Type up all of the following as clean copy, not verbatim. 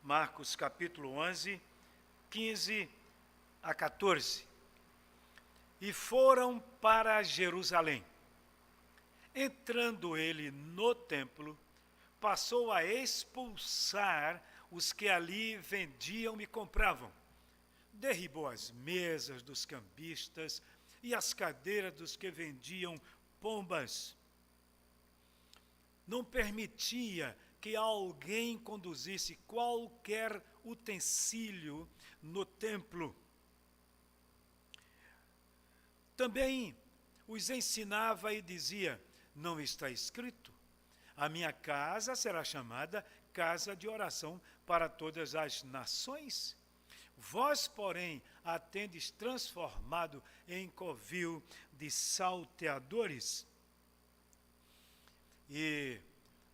Marcos capítulo 11, 15 a 14. E foram para Jerusalém. Entrando ele no templo, passou a expulsar os que ali vendiam e compravam. Derribou as mesas dos cambistas e as cadeiras dos que vendiam pombas. Não permitia que alguém conduzisse qualquer utensílio no templo. Também os ensinava e dizia: não está escrito, a minha casa será chamada casa de oração para todas as nações? Vós, porém, a tendes transformado em covil de salteadores. E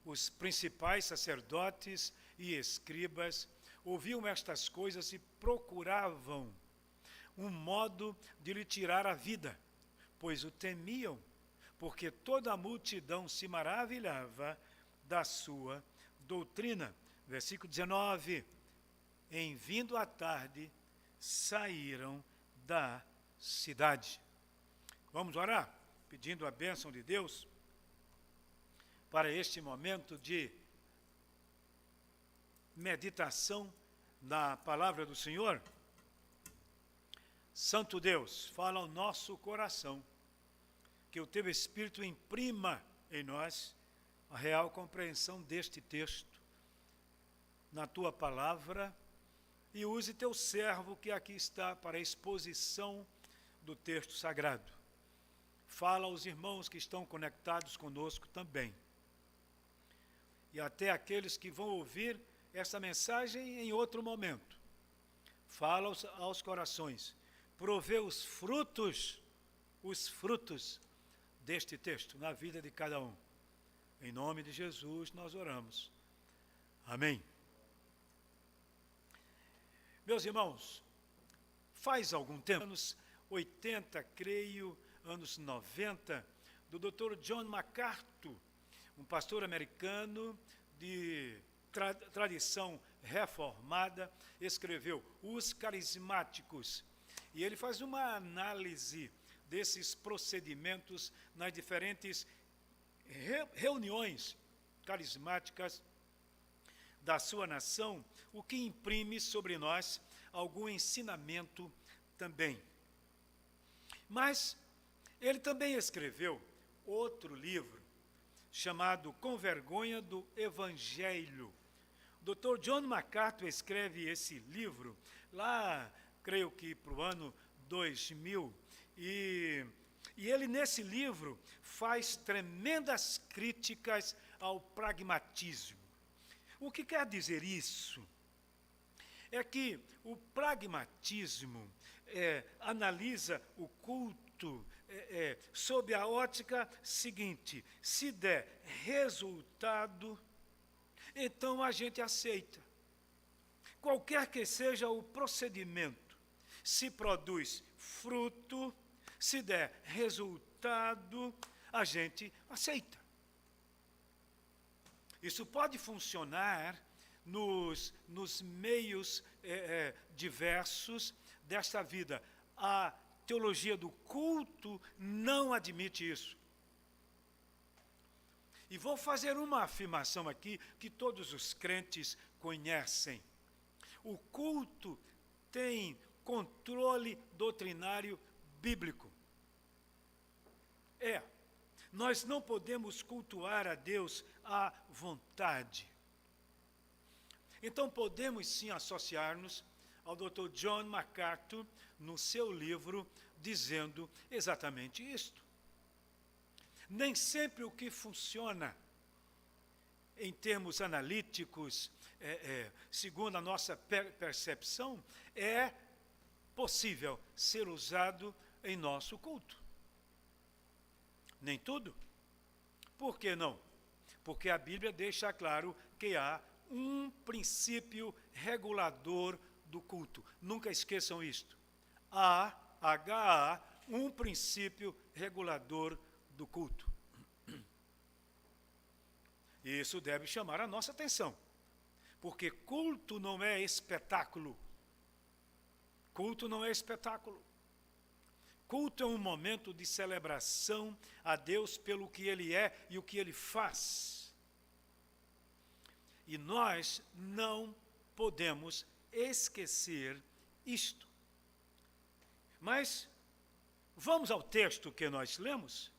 os principais sacerdotes e escribas ouviam estas coisas e procuravam um modo de lhe tirar a vida, pois o temiam, porque toda a multidão se maravilhava da sua doutrina. Versículo 19. Em vindo à tarde, saíram da cidade. Vamos orar, pedindo a bênção de Deus para este momento de meditação na palavra do Senhor. Santo Deus, fala ao nosso coração, que o teu Espírito imprima em nós a real compreensão deste texto, na tua palavra, e use teu servo que aqui está para a exposição do texto sagrado. Fala aos irmãos que estão conectados conosco também, e até aqueles que vão ouvir essa mensagem em outro momento. Fala aos corações, provê os frutos deste texto na vida de cada um. Em nome de Jesus nós oramos. Amém. Meus irmãos, faz algum tempo, anos 80, creio, anos 90, do Dr. John MacArthur, um pastor americano de tradição reformada, escreveu Os Carismáticos. E ele faz uma análise desses procedimentos nas diferentes reuniões carismáticas da sua nação, o que imprime sobre nós algum ensinamento também. Mas ele também escreveu outro livro, chamado Com Vergonha do Evangelho. O Dr. John MacArthur escreve esse livro lá, creio que para o ano 2000, e ele nesse livro faz tremendas críticas ao pragmatismo. O que quer dizer isso? É que o pragmatismo analisa o culto sob a ótica seguinte: se der resultado, então a gente aceita. Qualquer que seja o procedimento, se produz fruto, se der resultado, a gente aceita. Isso pode funcionar nos meios diversos desta vida. A teologia do culto não admite isso. E vou fazer uma afirmação aqui que todos os crentes conhecem. O culto tem controle doutrinário bíblico. Nós não podemos cultuar a Deus à vontade. Então podemos sim associar-nos ao Dr. John MacArthur no seu livro, dizendo exatamente isto. Nem sempre o que funciona em termos analíticos, segundo a nossa percepção, é possível ser usado em nosso culto. Nem tudo. Por que não? Porque a Bíblia deixa claro que há um princípio regulador do culto. Nunca esqueçam isto. Há um princípio regulador do culto. E isso deve chamar a nossa atenção. Porque culto não é espetáculo. Culto não é espetáculo. Culto é um momento de celebração a Deus pelo que Ele é e o que Ele faz. E nós não podemos esquecer isto. Mas vamos ao texto que nós lemos?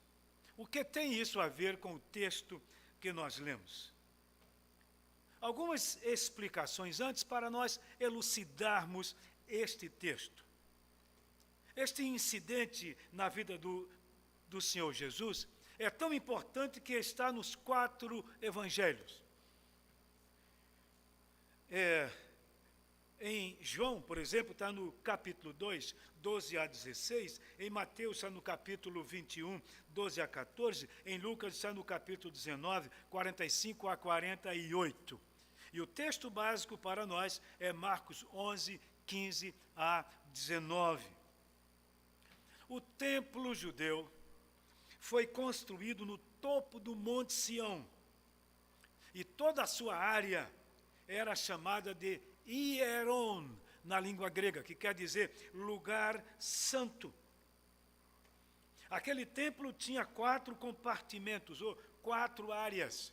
O que tem isso a ver com o texto que nós lemos? Algumas explicações antes para nós elucidarmos este texto. Este incidente na vida do Senhor Jesus é tão importante que está nos 4 evangelhos. Em João, por exemplo, está no capítulo 2, 12 a 16. Em Mateus está no capítulo 21, 12 a 14. Em Lucas está no capítulo 19, 45 a 48. E o texto básico para nós é Marcos 11, 15 a 19. O templo judeu foi construído no topo do Monte Sião. E toda a sua área era chamada de Hieron, na língua grega, que quer dizer lugar santo. Aquele templo tinha 4 compartimentos, ou 4 áreas.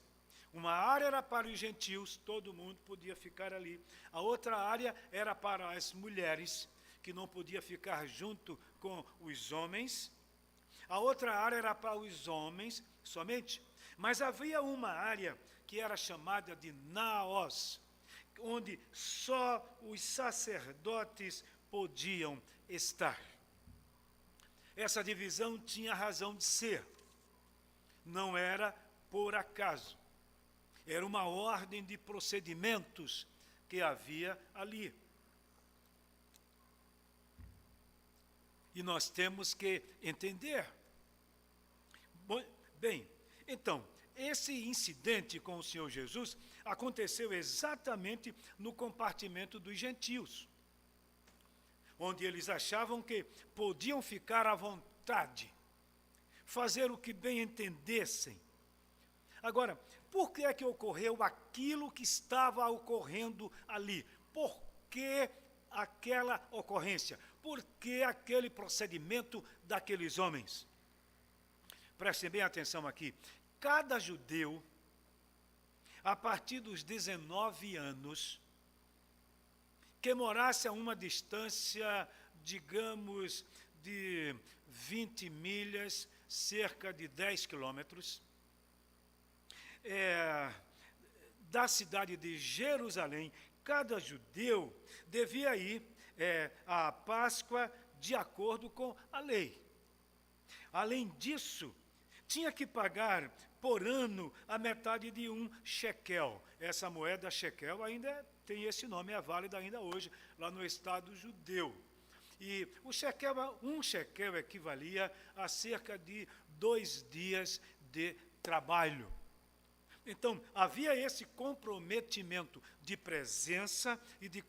Uma área era para os gentios, todo mundo podia ficar ali. A outra área era para as mulheres, que não podia ficar junto com os homens. A outra área era para os homens somente. Mas havia uma área que era chamada de Naós, onde só os sacerdotes podiam estar. Essa divisão tinha razão de ser. Não era por acaso. Era uma ordem de procedimentos que havia ali. E nós temos que entender. Bem, então, esse incidente com o Senhor Jesus aconteceu exatamente no compartimento dos gentios, onde eles achavam que podiam ficar à vontade, fazer o que bem entendessem. Agora, por que é que ocorreu aquilo que estava ocorrendo ali? Por que aquela ocorrência? Por que aquele procedimento daqueles homens? Prestem bem atenção aqui. Cada judeu, a partir dos 19 anos, que morasse a uma distância, digamos, de 20 milhas, cerca de 10 quilômetros, da cidade de Jerusalém, cada judeu devia ir à Páscoa de acordo com a lei. Além disso, tinha que pagar por ano a metade de um shekel. Essa moeda shekel ainda tem esse nome, é válida ainda hoje, lá no Estado judeu. E um shekel equivalia a cerca de 2 dias de trabalho. Então, havia esse comprometimento de presença e de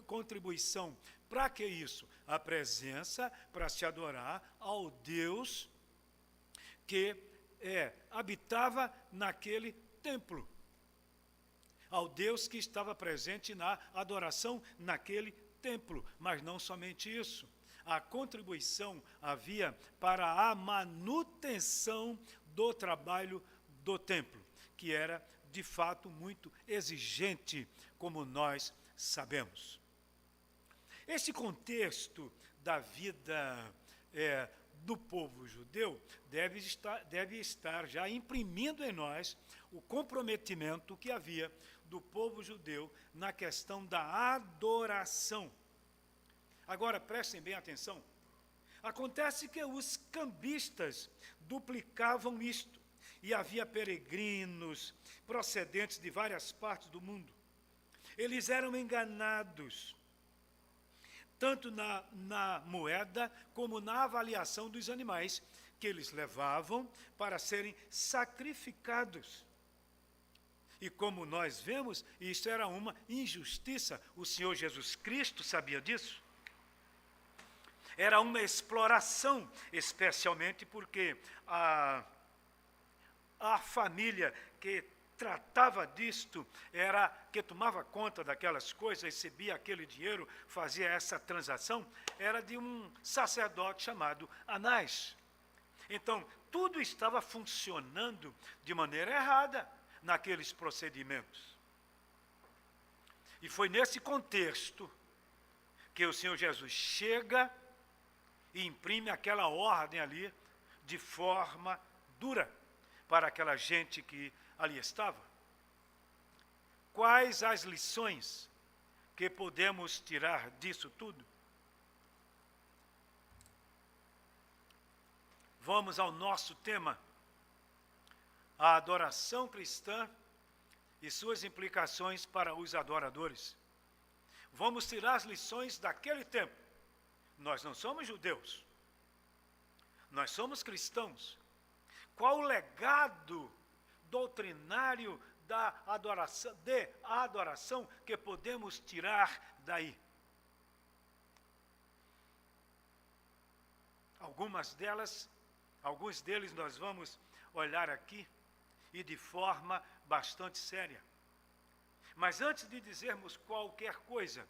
contribuição. Para que isso? A presença para se adorar ao Deus que habitava naquele templo. Ao Deus que estava presente na adoração naquele templo. Mas não somente isso. A contribuição havia para a manutenção do trabalho do templo, que era, de fato, muito exigente, como nós sabemos. Esse contexto da vida do povo judeu deve estar já imprimindo em nós o comprometimento que havia do povo judeu na questão da adoração. Agora, prestem bem atenção. Acontece que os cambistas duplicavam isto, e havia peregrinos procedentes de várias partes do mundo. Eles eram enganados, tanto na moeda como na avaliação dos animais que eles levavam para serem sacrificados. E como nós vemos, isso era uma injustiça. O Senhor Jesus Cristo sabia disso. Era uma exploração, especialmente porque a família que tratava disto, era que tomava conta daquelas coisas, recebia aquele dinheiro, fazia essa transação, era de um sacerdote chamado Anás. Então, tudo estava funcionando de maneira errada naqueles procedimentos. E foi nesse contexto que o Senhor Jesus chega e imprime aquela ordem ali de forma dura para aquela gente que ali estava. Quais as lições que podemos tirar disso tudo? Vamos ao nosso tema, a adoração cristã e suas implicações para os adoradores. Vamos tirar as lições daquele tempo. Nós não somos judeus, nós somos cristãos. Qual o legado doutrinário da adoração que podemos tirar daí? Alguns deles nós vamos olhar aqui e de forma bastante séria. Mas antes de dizermos qualquer coisa,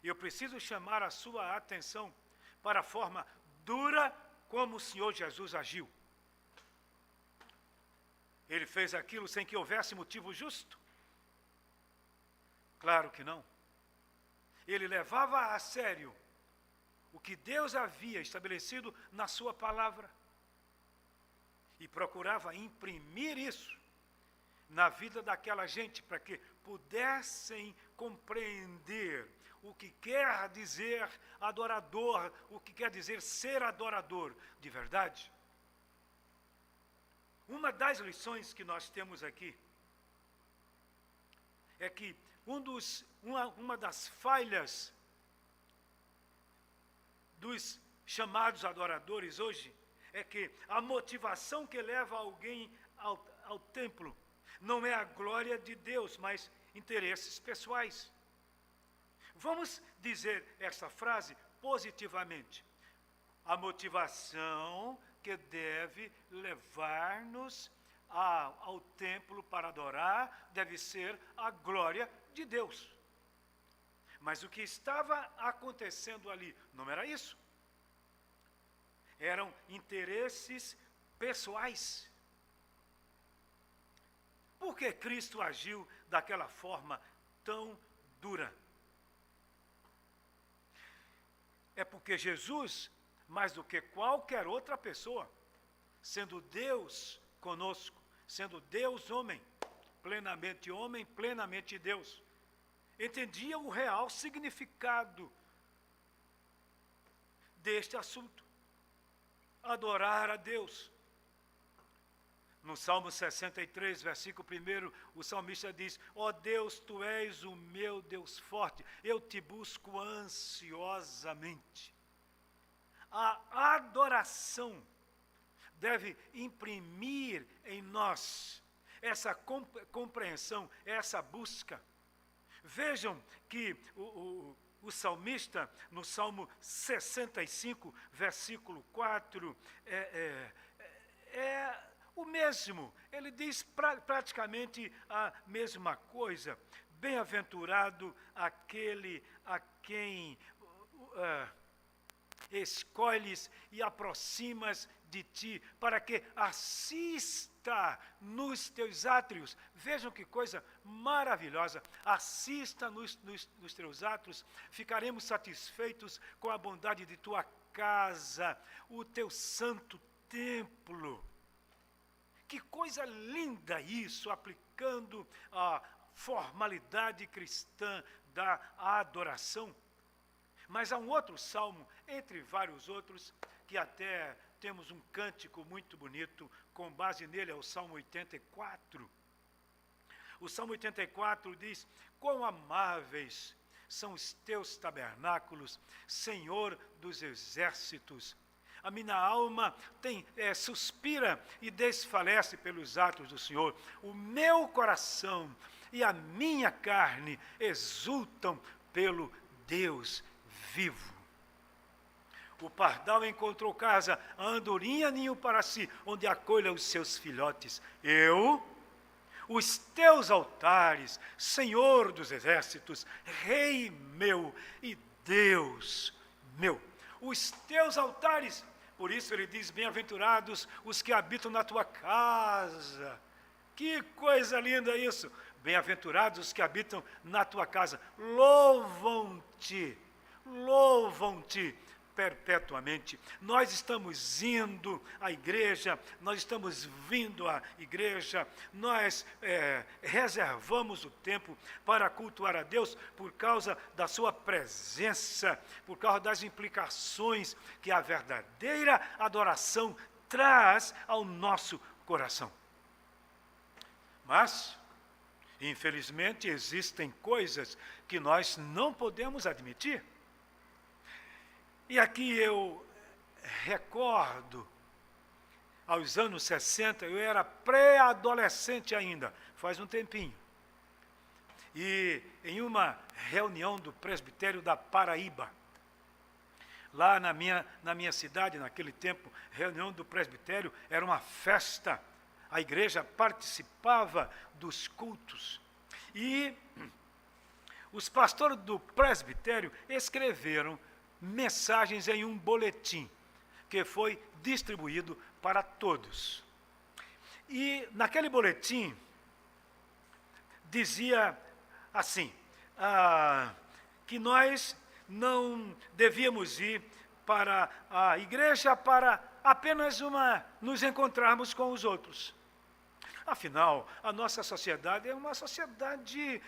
eu preciso chamar a sua atenção para a forma dura como o Senhor Jesus agiu. Ele fez aquilo sem que houvesse motivo justo? Claro que não. Ele levava a sério o que Deus havia estabelecido na sua palavra e procurava imprimir isso na vida daquela gente para que pudessem compreender o que quer dizer adorador, o que quer dizer ser adorador de verdade. Uma das lições que nós temos aqui é que uma das falhas dos chamados adoradores hoje é que a motivação que leva alguém ao templo não é a glória de Deus, mas interesses pessoais. Vamos dizer essa frase positivamente. A motivação que deve levar-nos ao templo para adorar deve ser a glória de Deus. Mas o que estava acontecendo ali não era isso. Eram interesses pessoais. Por que Cristo agiu daquela forma tão dura? É porque Jesus, mais do que qualquer outra pessoa, sendo Deus conosco, sendo Deus homem, plenamente Deus, entendia o real significado deste assunto. Adorar a Deus. No Salmo 63, versículo 1, o salmista diz: ó Deus, Tu és o meu Deus forte, eu te busco ansiosamente. A adoração deve imprimir em nós essa compreensão, essa busca. Vejam que o salmista, no Salmo 65, versículo 4, é o mesmo. Ele diz praticamente a mesma coisa. Bem-aventurado aquele a quem escolhes e aproximas de ti, para que assista nos teus átrios. Vejam que coisa maravilhosa. Assista nos teus átrios, ficaremos satisfeitos com a bondade de tua casa, o teu santo templo. Que coisa linda isso, aplicando a formalidade cristã da adoração. Mas há um outro salmo, entre vários outros, que até temos um cântico muito bonito, com base nele é o Salmo 84. O Salmo 84 diz: quão amáveis são os teus tabernáculos, Senhor dos exércitos. A minha alma suspira e desfalece pelos atos do Senhor. O meu coração e a minha carne exultam pelo Deus vivo. O pardal encontrou casa, a andorinha ninho para si, onde acolha os seus filhotes. Eu, os teus altares, Senhor dos exércitos, Rei meu e Deus meu. Os teus altares, por isso ele diz, bem-aventurados os que habitam na tua casa. Que coisa linda isso! Bem-aventurados os que habitam na tua casa, louvam-te perpetuamente. Nós estamos indo à igreja, nós estamos vindo à igreja, nós reservamos o tempo para cultuar a Deus por causa da sua presença, por causa das implicações que a verdadeira adoração traz ao nosso coração. Mas, infelizmente, existem coisas que nós não podemos admitir. E aqui eu recordo, aos anos 60, eu era pré-adolescente ainda, faz um tempinho. E em uma reunião do presbitério da Paraíba, lá na minha cidade, naquele tempo, reunião do presbitério era uma festa. A igreja participava dos cultos. E os pastores do presbitério escreveram mensagens em um boletim que foi distribuído para todos. E naquele boletim dizia assim, que nós não devíamos ir para a igreja para apenas nos encontrarmos com os outros. Afinal, a nossa sociedade é uma sociedade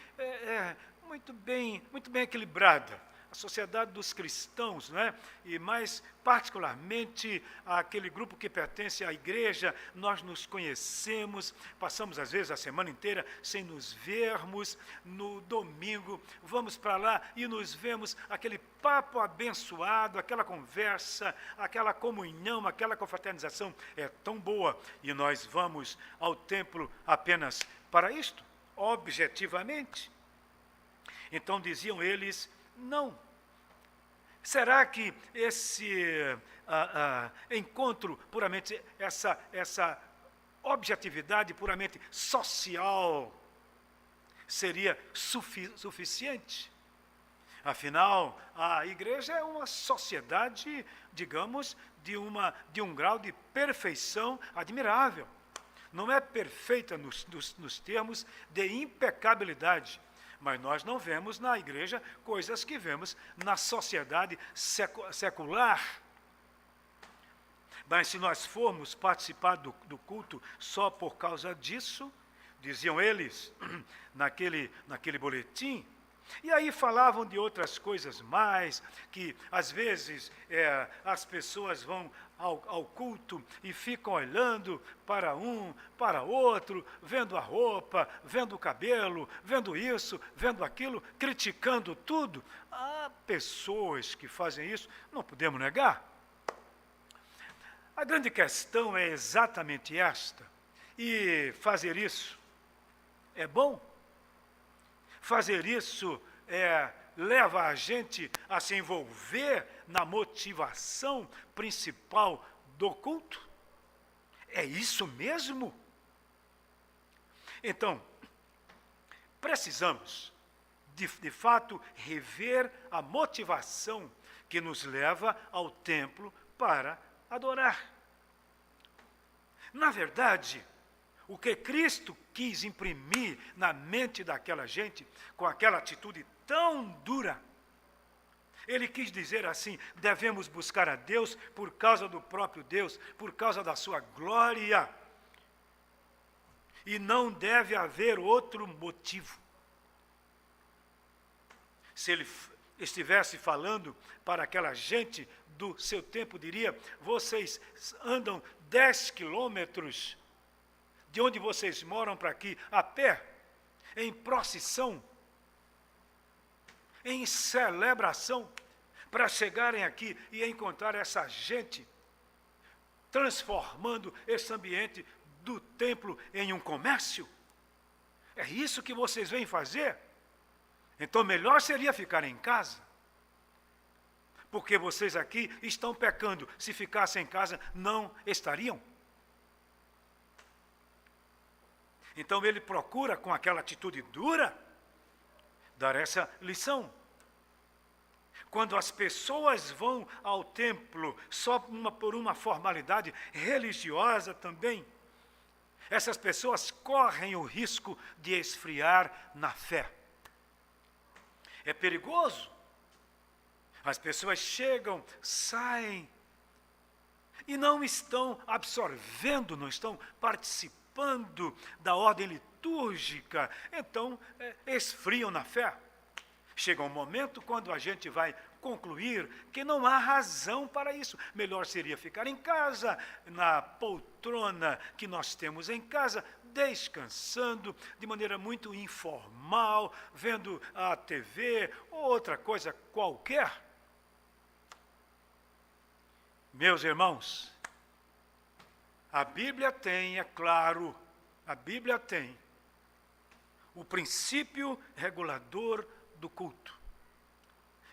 muito bem equilibrada. A sociedade dos cristãos, não é? E mais particularmente aquele grupo que pertence à igreja, nós nos conhecemos, passamos às vezes a semana inteira sem nos vermos, no domingo vamos para lá e nos vemos, aquele papo abençoado, aquela conversa, aquela comunhão, aquela confraternização é tão boa, e nós vamos ao templo apenas para isto, objetivamente. Então diziam eles, não. Será que esse encontro puramente, essa objetividade puramente social seria suficiente? Afinal, a igreja é uma sociedade, digamos, de um grau de perfeição admirável. Não é perfeita nos termos de impecabilidade, mas nós não vemos na igreja coisas que vemos na sociedade secular. Mas se nós formos participar do culto só por causa disso, diziam eles naquele boletim, e aí falavam de outras coisas mais, que às vezes as pessoas vão ao culto e ficam olhando para um, para outro, vendo a roupa, vendo o cabelo, vendo isso, vendo aquilo, criticando tudo. Há pessoas que fazem isso, não podemos negar. A grande questão é exatamente esta, e fazer isso é bom? Fazer isso leva a gente a se envolver na motivação principal do culto? É isso mesmo? Então, precisamos, de fato, rever a motivação que nos leva ao templo para adorar. Na verdade, o que Cristo quis imprimir na mente daquela gente, com aquela atitude tão dura, ele quis dizer assim, devemos buscar a Deus por causa do próprio Deus, por causa da sua glória. E não deve haver outro motivo. Se ele estivesse falando para aquela gente do seu tempo, diria, vocês andam 10 quilômetros de onde vocês moram para aqui, a pé, em procissão, em celebração, para chegarem aqui e encontrar essa gente, transformando esse ambiente do templo em um comércio? É isso que vocês vêm fazer? Então melhor seria ficar em casa, porque vocês aqui estão pecando. Se ficassem em casa, não estariam. Então ele procura, com aquela atitude dura, dar essa lição. Quando as pessoas vão ao templo só por uma formalidade religiosa também, essas pessoas correm o risco de esfriar na fé. É perigoso. As pessoas chegam, saem, e não estão absorvendo, não estão participando da ordem litúrgica, então esfriam na fé. Chega um momento quando a gente vai concluir que não há razão para isso. Melhor seria ficar em casa, na poltrona que nós temos em casa, descansando de maneira muito informal, vendo a TV ou outra coisa qualquer. Meus irmãos, a Bíblia tem, é claro, a Bíblia tem o princípio regulador do culto.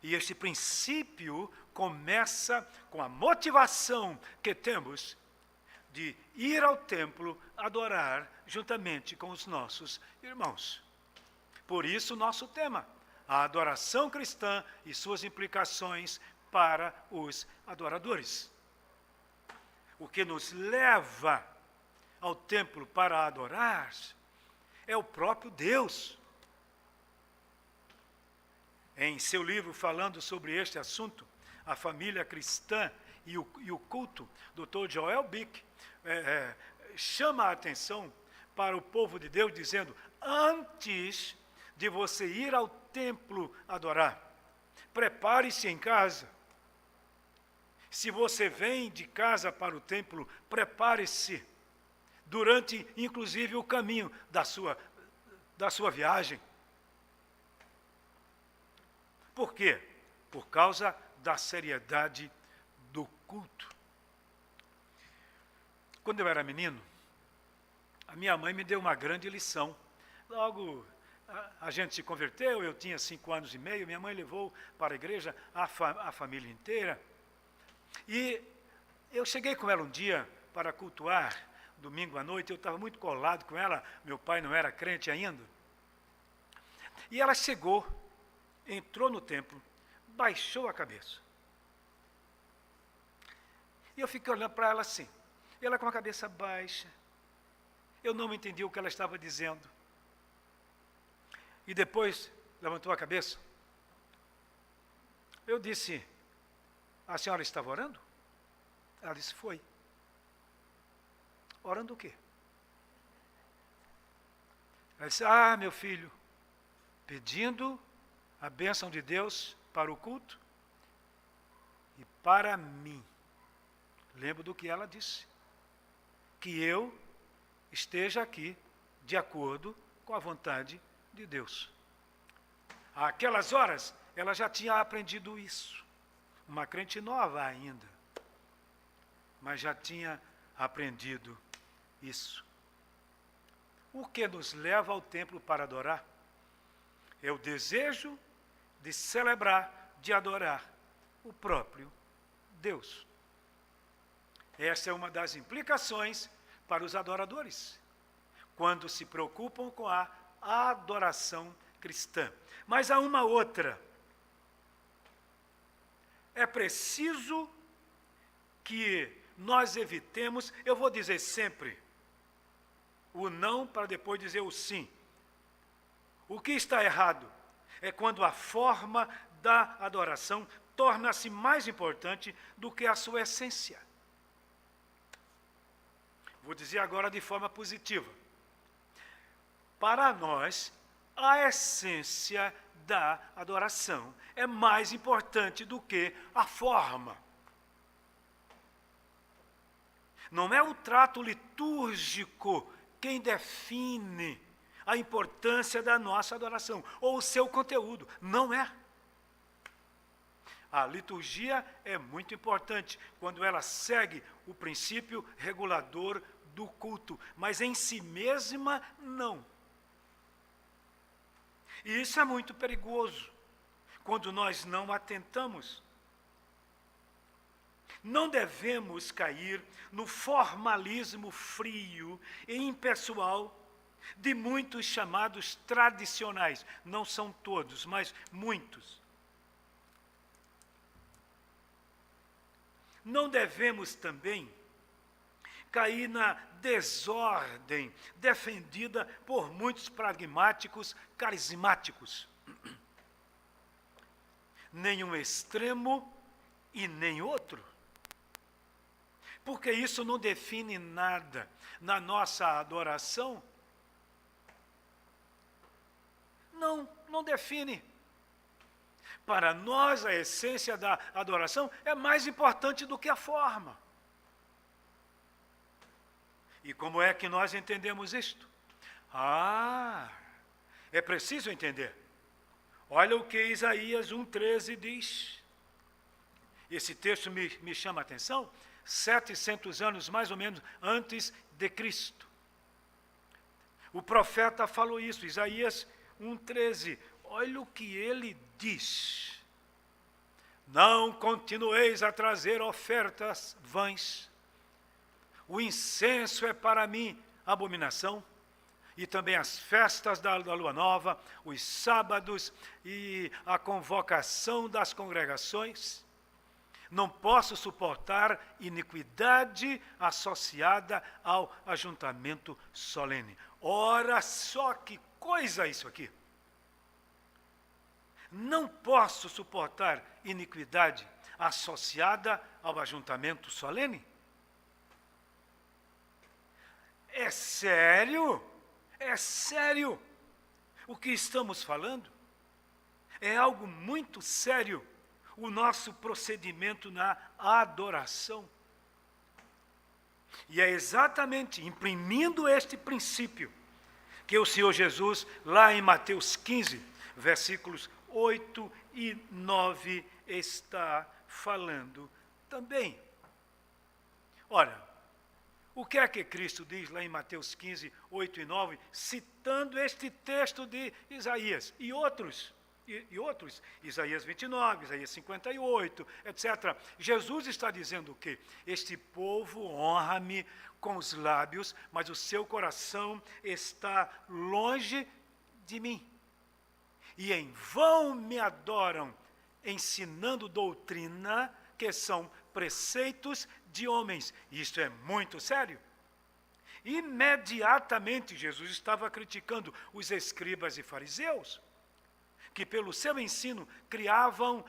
E este princípio começa com a motivação que temos de ir ao templo adorar juntamente com os nossos irmãos. Por isso, nosso tema, a adoração cristã e suas implicações para os adoradores. O que nos leva ao templo para adorar é o próprio Deus. Em seu livro falando sobre este assunto, A Família Cristã e o Culto, Dr. Joel Bick chama a atenção para o povo de Deus, dizendo: antes de você ir ao templo adorar, prepare-se em casa. Se você vem de casa para o templo, prepare-se durante, inclusive, o caminho da sua viagem. Por quê? Por causa da seriedade do culto. Quando eu era menino, a minha mãe me deu uma grande lição. Logo, a gente se converteu, eu tinha 5 anos e meio, minha mãe levou para a igreja a família inteira. E eu cheguei com ela um dia para cultuar, domingo à noite, eu estava muito colado com ela, meu pai não era crente ainda. E ela chegou, entrou no templo, baixou a cabeça. E eu fiquei olhando para ela assim, ela com a cabeça baixa. Eu não entendi o que ela estava dizendo. E depois levantou a cabeça. Eu disse: a senhora estava orando? Ela disse: foi. Orando o quê? Ela disse: ah, meu filho, pedindo a bênção de Deus para o culto e para mim. Lembro do que ela disse. Que eu esteja aqui de acordo com a vontade de Deus. Àquelas horas, ela já tinha aprendido isso. Uma crente nova ainda, mas já tinha aprendido isso. O que nos leva ao templo para adorar é o desejo de celebrar, de adorar o próprio Deus. Essa é uma das implicações para os adoradores, quando se preocupam com a adoração cristã. Mas há uma outra. É preciso que nós evitemos, eu vou dizer sempre o não para depois dizer o sim. O que está errado é quando a forma da adoração torna-se mais importante do que a sua essência. Vou dizer agora de forma positiva. Para nós, a essência da adoração é mais importante do que a forma. Não é o trato litúrgico quem define a importância da nossa adoração, ou o seu conteúdo. Não é. A liturgia é muito importante quando ela segue o princípio regulador do culto, mas em si mesma, não. E isso é muito perigoso, quando nós não atentamos. Não devemos cair no formalismo frio e impessoal de muitos chamados tradicionais. Não são todos, mas muitos. Não devemos também cair na desordem defendida por muitos pragmáticos carismáticos. Nenhum extremo e nem outro. Porque isso não define nada na nossa adoração. Não define. Para nós, a essência da adoração é mais importante do que a forma. E como é que nós entendemos isto? É preciso entender. Olha o que Isaías 1,13 diz. Esse texto me chama a atenção. 700 anos, mais ou menos, antes de Cristo. O profeta falou isso, Isaías 1,13. Olha o que ele diz. Não continueis a trazer ofertas vãs. O incenso é para mim abominação, e também as festas da lua nova, os sábados e a convocação das congregações. Não posso suportar iniquidade associada ao ajuntamento solene. Ora só que coisa isso aqui. Não posso suportar iniquidade associada ao ajuntamento solene? É sério? É sério o que estamos falando? É algo muito sério o nosso procedimento na adoração. E é exatamente imprimindo este princípio que o Senhor Jesus, lá em Mateus 15, versículos 8 e 9, está falando também. Ora, o que é que Cristo diz lá em Mateus 15, 8 e 9, citando este texto de Isaías e outros, Isaías 29, Isaías 58, etc. Jesus está dizendo o quê? Este povo honra-me com os lábios, mas o seu coração está longe de mim. E em vão me adoram, ensinando doutrina que são preceitos de homens. Isto é muito sério. Imediatamente Jesus estava criticando os escribas e fariseus, que pelo seu ensino criavam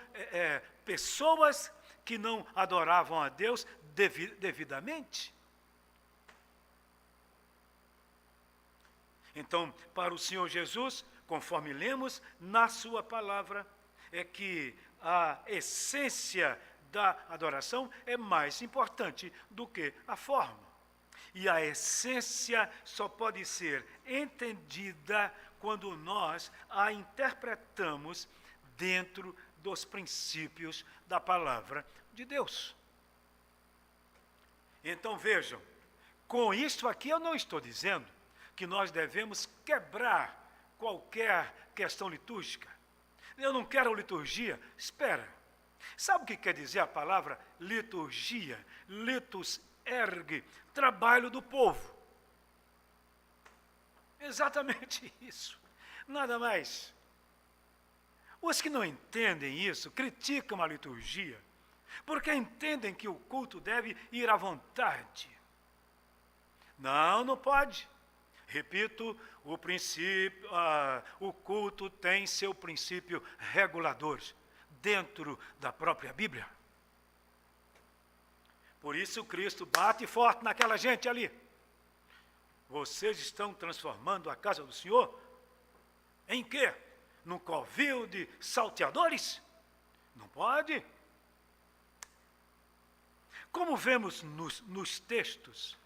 pessoas que não adoravam a Deus devidamente. Então, para o Senhor Jesus, conforme lemos na sua palavra, é que a essência da adoração é mais importante do que a forma. E a essência só pode ser entendida quando nós a interpretamos dentro dos princípios da palavra de Deus. Então vejam, com isto aqui eu não estou dizendo que nós devemos quebrar qualquer questão litúrgica. Eu não quero liturgia. Espera. Sabe o que quer dizer a palavra liturgia? Litus ergue, trabalho do povo. Exatamente isso. Nada mais. Os que não entendem isso criticam a liturgia, porque entendem que o culto deve ir à vontade. Não pode. Repito, o culto tem seu princípio regulador dentro da própria Bíblia. Por isso Cristo bate forte naquela gente ali. Vocês estão transformando a casa do Senhor em quê? Num covil de salteadores? Não pode. Como vemos nos textos,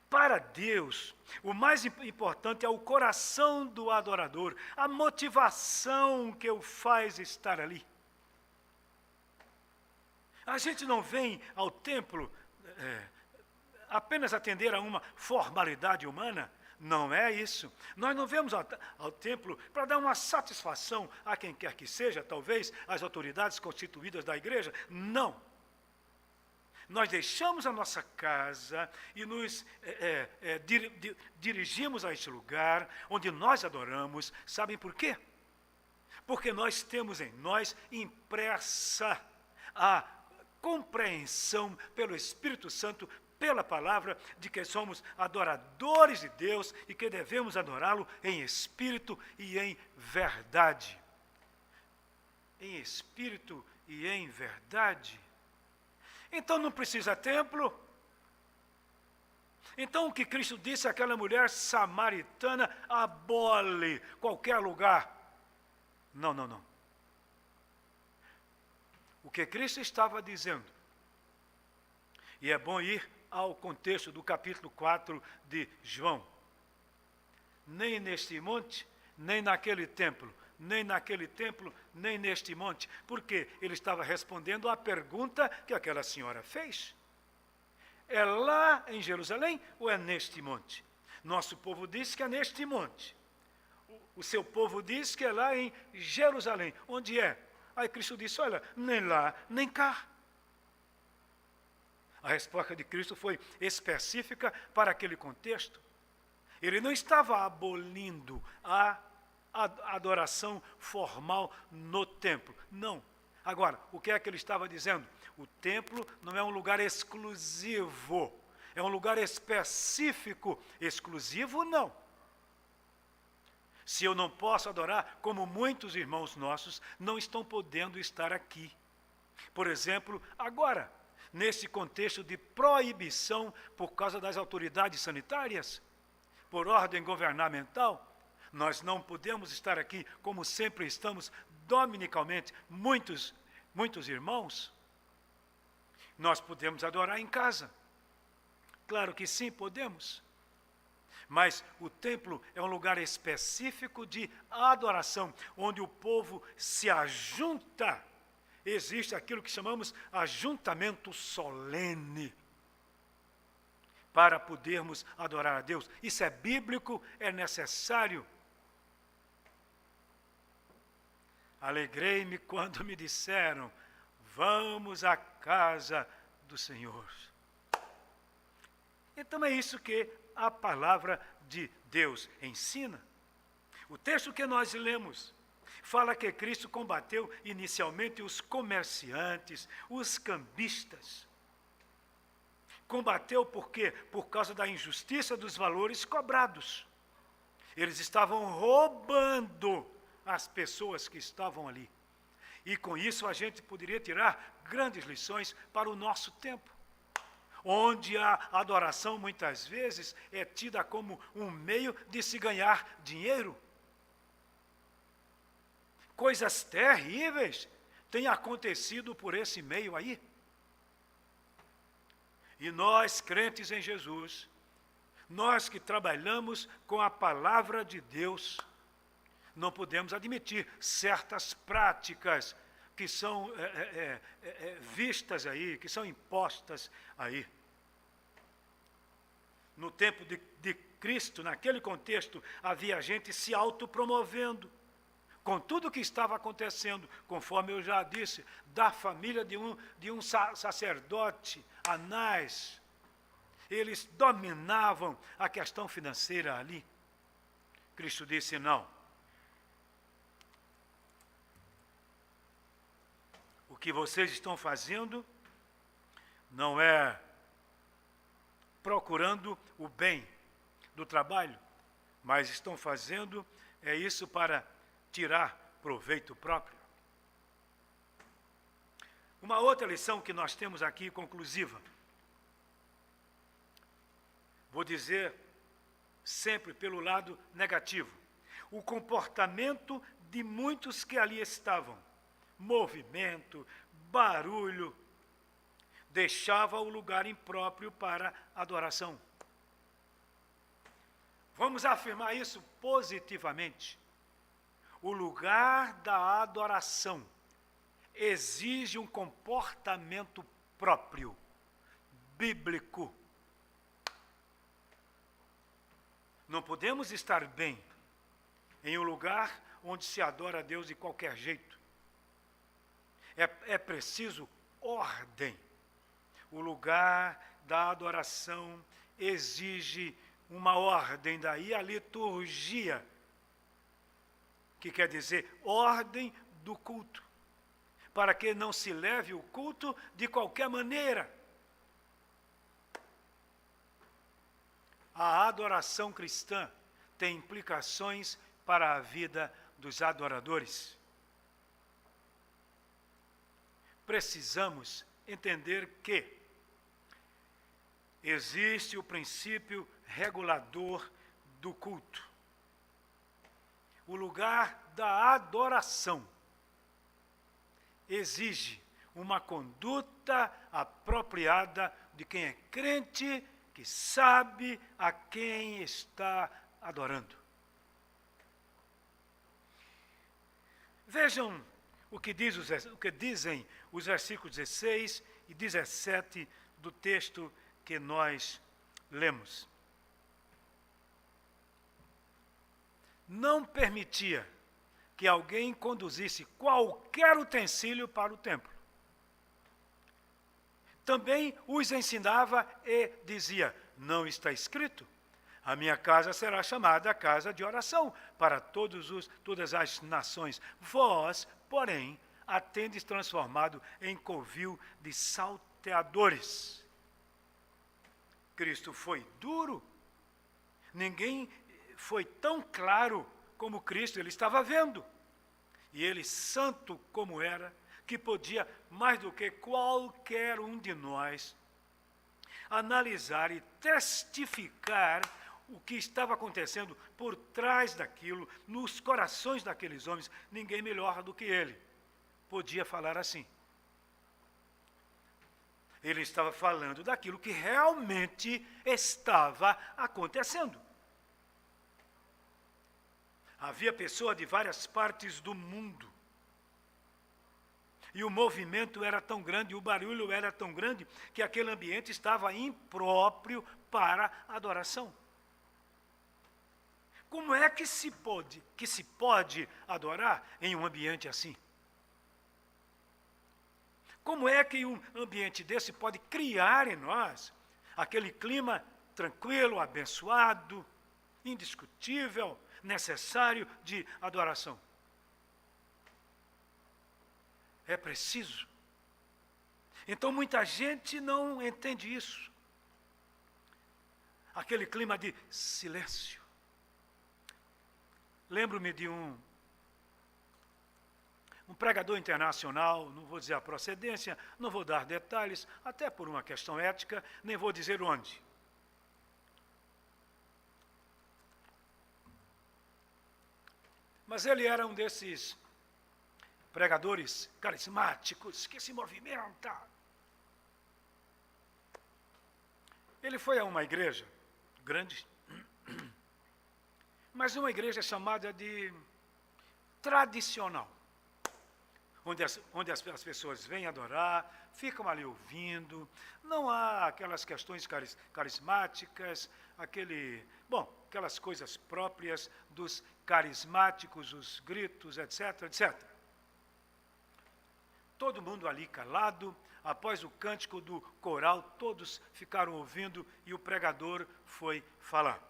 para Deus, o mais importante é o coração do adorador, a motivação que o faz estar ali. A gente não vem ao templo apenas atender a uma formalidade humana. Não é isso. Nós não vamos ao templo para dar uma satisfação a quem quer que seja, talvez as autoridades constituídas da igreja. Não. Nós deixamos a nossa casa e nos dirigimos a este lugar onde nós adoramos. Sabem por quê? Porque nós temos em nós impressa a compreensão pelo Espírito Santo, pela palavra, de que somos adoradores de Deus e que devemos adorá-lo em espírito e em verdade. Em espírito e em verdade. Então não precisa templo. Então o que Cristo disse àquela mulher samaritana, abole qualquer lugar. Não. O que Cristo estava dizendo, e é bom ir ao contexto do capítulo 4 de João. Nem neste monte, nem naquele templo, nem naquele templo, nem neste monte. Porque ele estava respondendo à pergunta que aquela senhora fez. É lá em Jerusalém ou é neste monte? Nosso povo diz que é neste monte. O seu povo diz que é lá em Jerusalém. Onde é? Aí Cristo disse, olha, nem lá, nem cá. A resposta de Cristo foi específica para aquele contexto. Ele não estava abolindo a adoração formal no templo. Não. Agora, o que é que ele estava dizendo? O templo não é um lugar exclusivo. É um lugar específico. Exclusivo, não. Se eu não posso adorar, como muitos irmãos nossos não estão podendo estar aqui. Por exemplo, agora, nesse contexto de proibição por causa das autoridades sanitárias, por ordem governamental, nós não podemos estar aqui como sempre estamos dominicalmente, muitos irmãos. Nós podemos adorar em casa. Claro que sim, podemos. Mas o templo é um lugar específico de adoração, onde o povo se ajunta. Existe aquilo que chamamos ajuntamento solene, para podermos adorar a Deus. Isso é bíblico, é necessário. Alegrei-me quando me disseram, vamos à casa do Senhor. Então é isso que a palavra de Deus ensina. O texto que nós lemos fala que Cristo combateu inicialmente os comerciantes, os cambistas. Combateu por quê? Por causa da injustiça dos valores cobrados. Eles estavam roubando as pessoas que estavam ali. E com isso a gente poderia tirar grandes lições para o nosso tempo, onde a adoração muitas vezes é tida como um meio de se ganhar dinheiro. Coisas terríveis têm acontecido por esse meio aí. E nós, crentes em Jesus, nós que trabalhamos com a palavra de Deus, não podemos admitir certas práticas que são vistas aí, que são impostas aí. No tempo de Cristo, naquele contexto, havia gente se autopromovendo, com tudo o que estava acontecendo, conforme eu já disse, da família de um sacerdote, Anás. Eles dominavam a questão financeira ali. Cristo disse, não. O que vocês estão fazendo não é procurando o bem do trabalho, mas estão fazendo isso para tirar proveito próprio. Uma outra lição que nós temos aqui, conclusiva. Vou dizer sempre pelo lado negativo. O comportamento de muitos que ali estavam, movimento, barulho, deixava o lugar impróprio para adoração. Vamos afirmar isso positivamente. O lugar da adoração exige um comportamento próprio, bíblico. Não podemos estar bem em um lugar onde se adora a Deus de qualquer jeito. É preciso ordem. o lugar da adoração exige uma ordem, daí a liturgia, que quer dizer ordem do culto, para que não se leve o culto de qualquer maneira. A adoração cristã tem implicações para a vida dos adoradores. Precisamos entender que existe o princípio regulador do culto. O lugar da adoração exige uma conduta apropriada de quem é crente, que sabe a quem está adorando. Vejam o que dizem os versículos 16 e 17 do texto que nós lemos. Não permitia que alguém conduzisse qualquer utensílio para o templo. Também os ensinava e dizia: não está escrito, a minha casa será chamada a casa de oração para todas as nações. Vós, porém, a tendes transformado em covil de salteadores. Cristo foi duro. Ninguém foi tão claro como Cristo. Ele estava vendo. E ele, santo como era, que podia, mais do que qualquer um de nós, analisar e testificar o que estava acontecendo por trás daquilo, nos corações daqueles homens. Ninguém melhor do que ele podia falar assim. Ele estava falando daquilo que realmente estava acontecendo. Havia pessoas de várias partes do mundo. E o movimento era tão grande, o barulho era tão grande, que aquele ambiente estava impróprio para adoração. Como é que se pode adorar em um ambiente assim? Como é que um ambiente desse pode criar em nós aquele clima tranquilo, abençoado, indiscutível, necessário de adoração? É preciso. Então muita gente não entende isso. Aquele clima de silêncio. Lembro-me de um pregador internacional, não vou dizer a procedência, não vou dar detalhes, até por uma questão ética, nem vou dizer onde. Mas ele era um desses pregadores carismáticos que se movimenta. Ele foi a uma igreja grande, mas uma igreja chamada de tradicional, onde as pessoas vêm adorar, ficam ali ouvindo, não há aquelas questões carismáticas, aquelas coisas próprias dos carismáticos, os gritos, etc, etc. Todo mundo ali calado, após o cântico do coral, todos ficaram ouvindo e o pregador foi falar.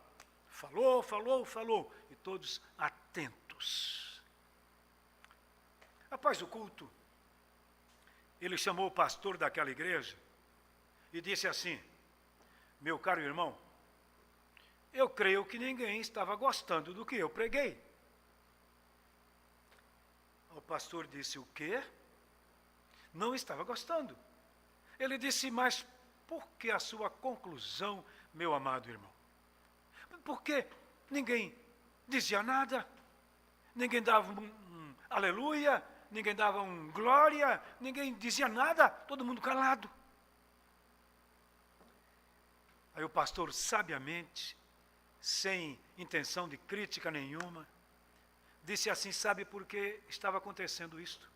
Falou, e todos atentos. Após o culto, ele chamou o pastor daquela igreja e disse assim: meu caro irmão, eu creio que ninguém estava gostando do que eu preguei. O pastor disse: o quê? Não estava gostando. Ele disse: mas por que a sua conclusão, meu amado irmão? Porque ninguém dizia nada, ninguém dava um aleluia, ninguém dava um glória, ninguém dizia nada, todo mundo calado. Aí o pastor, sabiamente, sem intenção de crítica nenhuma, disse assim: sabe por que estava acontecendo isto?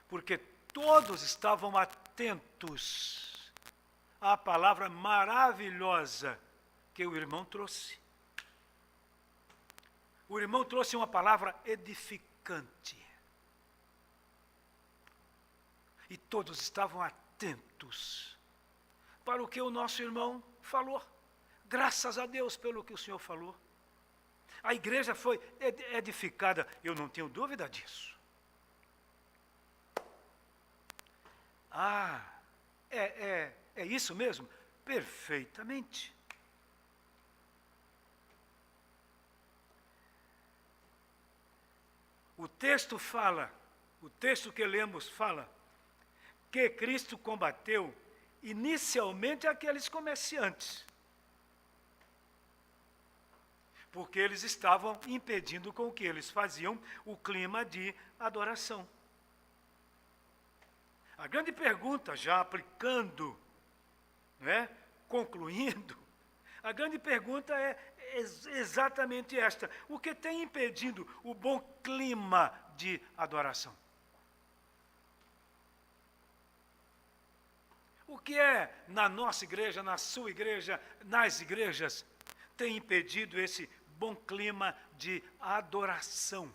Porque todos estavam atentos à palavra maravilhosa que o irmão trouxe. O irmão trouxe uma palavra edificante. E todos estavam atentos atentos para o que o nosso irmão falou. Graças a Deus pelo que o Senhor falou. A igreja foi edificada, eu não tenho dúvida disso. Ah, é isso mesmo? Perfeitamente. O texto que lemos fala que Cristo combateu inicialmente aqueles comerciantes, porque eles estavam impedindo com que eles faziam o clima de adoração. A grande pergunta, já aplicando, concluindo, a grande pergunta é exatamente esta: o que tem impedido o bom clima de adoração? O que é na nossa igreja, na sua igreja, nas igrejas, tem impedido esse bom clima de adoração?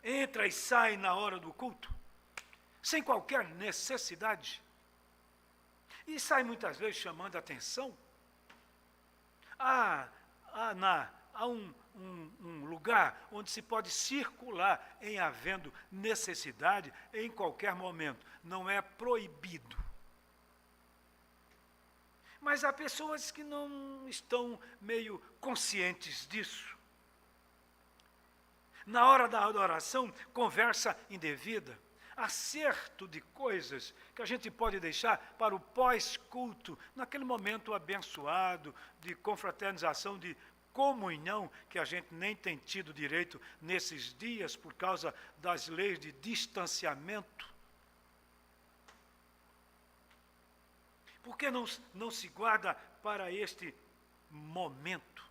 Entra e sai na hora do culto, sem qualquer necessidade, e sai muitas vezes chamando a atenção. Há um lugar onde se pode circular em havendo necessidade em qualquer momento. Não é proibido. Mas há pessoas que não estão meio conscientes disso. Na hora da adoração, conversa indevida, acerto de coisas que a gente pode deixar para o pós-culto, naquele momento abençoado de confraternização, de comunhão, que a gente nem tem tido direito nesses dias por causa das leis de distanciamento. Por que não se guarda para este momento?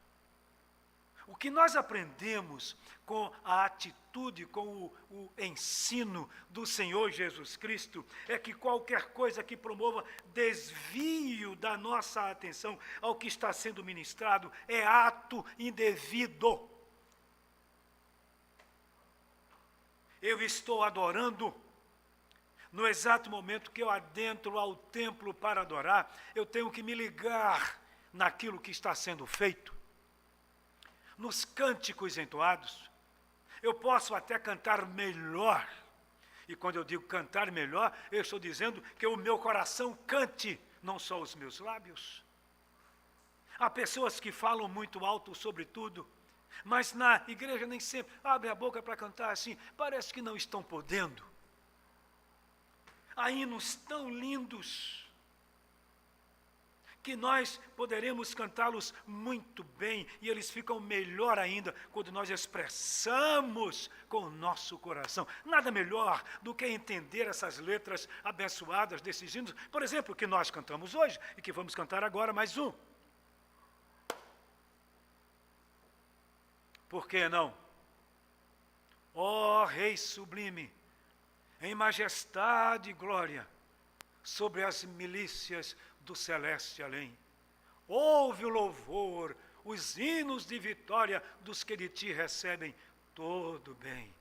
O que nós aprendemos com a atitude, com o ensino do Senhor Jesus Cristo, é que qualquer coisa que promova desvio da nossa atenção ao que está sendo ministrado é ato indevido. Eu estou adorando. No exato momento que eu adentro ao templo para adorar, eu tenho que me ligar naquilo que está sendo feito. Nos cânticos entoados, eu posso até cantar melhor. E quando eu digo cantar melhor, eu estou dizendo que o meu coração cante, não só os meus lábios. Há pessoas que falam muito alto sobre tudo, mas na igreja nem sempre abrem a boca para cantar assim, parece que não estão podendo. Há hinos tão lindos que nós poderemos cantá-los muito bem, e eles ficam melhor ainda quando nós expressamos com o nosso coração. Nada melhor do que entender essas letras abençoadas desses hinos, por exemplo, que nós cantamos hoje, e que vamos cantar agora mais um. Por que não? Ó Rei sublime, em majestade e glória, sobre as milícias do celeste além. Ouve o louvor, os hinos de vitória dos que de ti recebem todo bem.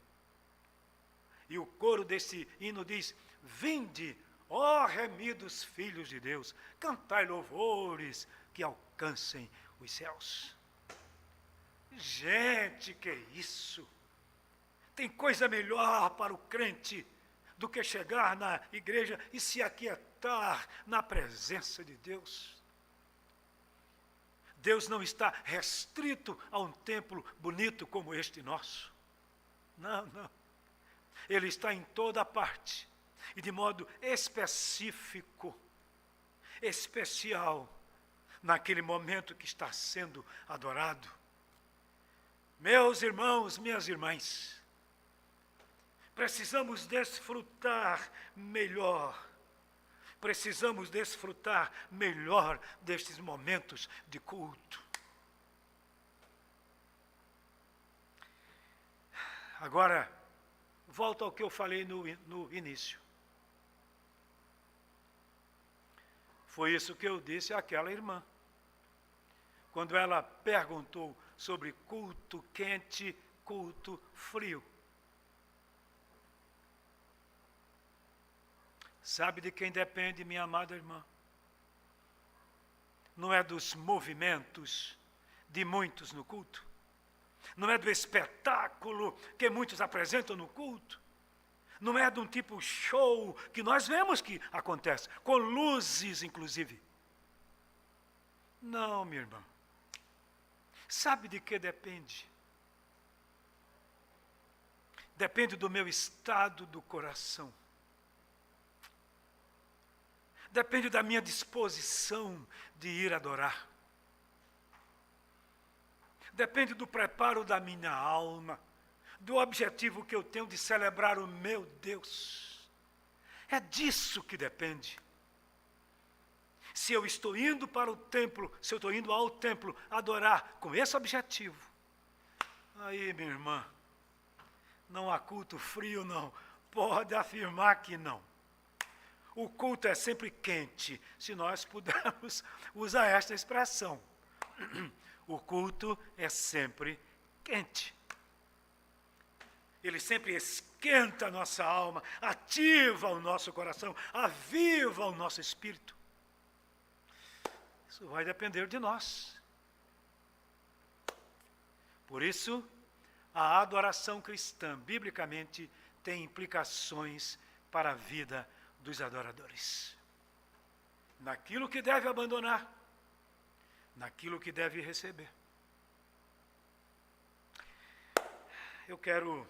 E o coro desse hino diz: vinde, ó remidos filhos de Deus, cantai louvores que alcancem os céus. Gente, que isso! Tem coisa melhor para o crente do que chegar na igreja e se aquietar na presença de Deus. Deus não está restrito a um templo bonito como este nosso. Não, não. Ele está em toda parte e de modo específico, especial, naquele momento que está sendo adorado. Meus irmãos, minhas irmãs, precisamos desfrutar melhor. Precisamos desfrutar melhor destes momentos de culto. Agora, volto ao que eu falei no início. Foi isso que eu disse àquela irmã, quando ela perguntou sobre culto quente, culto frio. Sabe de quem depende, minha amada irmã? Não é dos movimentos de muitos no culto. Não é do espetáculo que muitos apresentam no culto. Não é de um tipo show que nós vemos que acontece, com luzes inclusive. Não, minha irmã. Sabe de que depende? Depende do meu estado do coração. Depende da minha disposição de ir adorar. Depende do preparo da minha alma, do objetivo que eu tenho de celebrar o meu Deus. É disso que depende. Se eu estou indo para o templo, se eu estou indo ao templo adorar com esse objetivo, aí, minha irmã, não há culto frio, não. Pode afirmar que não. O culto é sempre quente, se nós pudermos usar esta expressão. O culto é sempre quente. Ele sempre esquenta a nossa alma, ativa o nosso coração, aviva o nosso espírito. Isso vai depender de nós. Por isso, a adoração cristã, biblicamente, tem implicações para a vida dos adoradores. Naquilo que deve abandonar, naquilo que deve receber. Eu quero